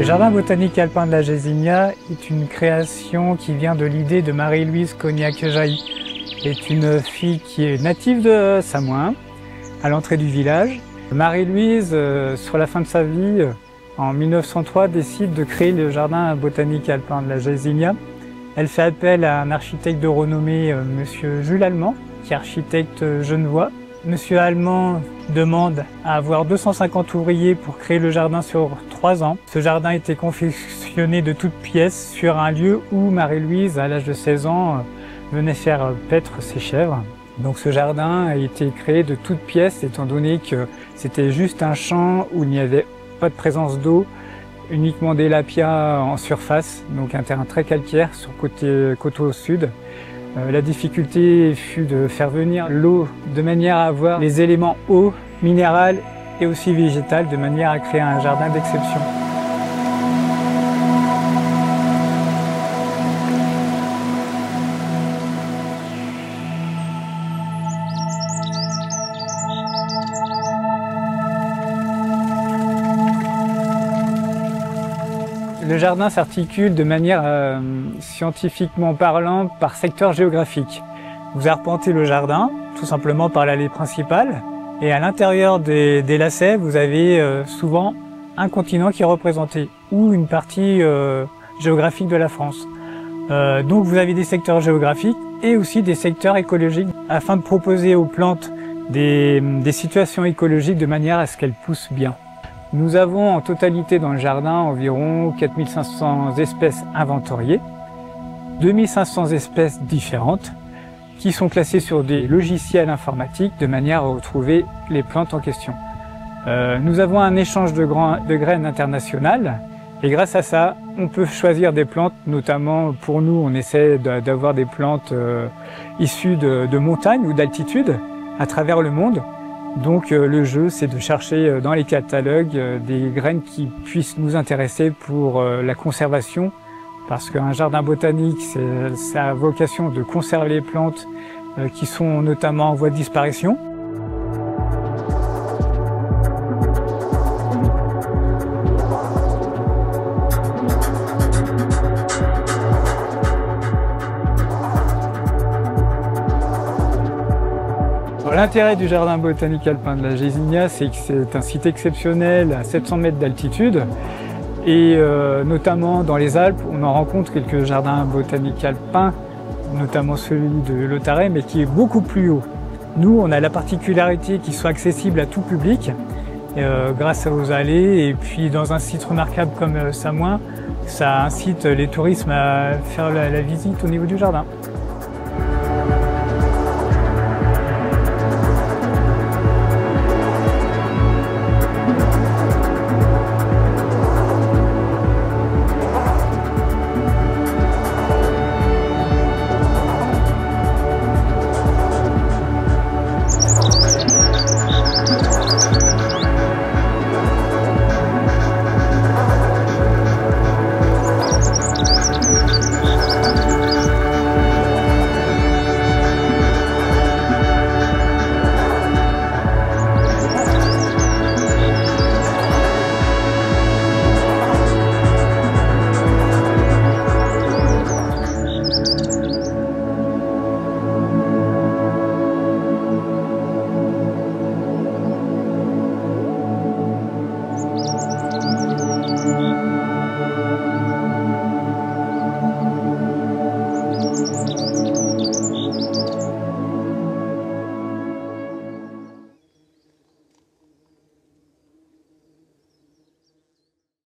Le jardin botanique alpin de la Gésinia est une création qui vient de l'idée de Marie-Louise Cognac-Jailly. C'est une fille qui est native de Samoin, à l'entrée du village. Marie-Louise, sur la fin de sa vie, en 1903, décide de créer le jardin botanique alpin de la Gésinia. Elle fait appel à un architecte de renommée, Monsieur Jules Allemand, qui est architecte genevois. Monsieur Allemand demande à avoir 250 ouvriers pour créer le jardin sur 3 ans. Ce jardin était confectionné de toutes pièces sur un lieu où Marie-Louise, à l'âge de 16 ans, venait faire paître ses chèvres. Donc ce jardin a été créé de toutes pièces étant donné que c'était juste un champ où il n'y avait pas de présence d'eau, uniquement des lapias en surface, donc un terrain très calcaire sur côte au sud. La difficulté fut de faire venir l'eau de manière à avoir les éléments eau, minéral et aussi végétal, de manière à créer un jardin d'exception. Le jardin s'articule de manière scientifiquement parlant par secteur géographique. Vous arpentez le jardin tout simplement par l'allée principale et à l'intérieur des lacets vous avez souvent un continent qui est représenté ou une partie géographique de la France. Donc vous avez des secteurs géographiques et aussi des secteurs écologiques afin de proposer aux plantes des situations écologiques de manière à ce qu'elles poussent bien. Nous avons en totalité dans le jardin environ 4500 espèces inventoriées, 2500 espèces différentes qui sont classées sur des logiciels informatiques de manière à retrouver les plantes en question. Nous avons un échange de graines internationales et grâce à ça, on peut choisir des plantes, notamment pour nous, on essaie d'avoir des plantes issues de montagnes ou d'altitude à travers le monde. Donc le jeu, c'est de chercher dans les catalogues des graines qui puissent nous intéresser pour la conservation, parce qu'un jardin botanique, ça a vocation de conserver les plantes qui sont notamment en voie de disparition. L'intérêt du jardin botanique alpin de la Gésinia, c'est que c'est un site exceptionnel à 700 mètres d'altitude et notamment dans les Alpes, on en rencontre quelques jardins botaniques alpins, notamment celui de Lautaret, mais qui est beaucoup plus haut. Nous, on a la particularité qu'ils soient accessibles à tout public grâce aux allées et puis dans un site remarquable comme Samoin, ça incite les touristes à faire la visite au niveau du jardin.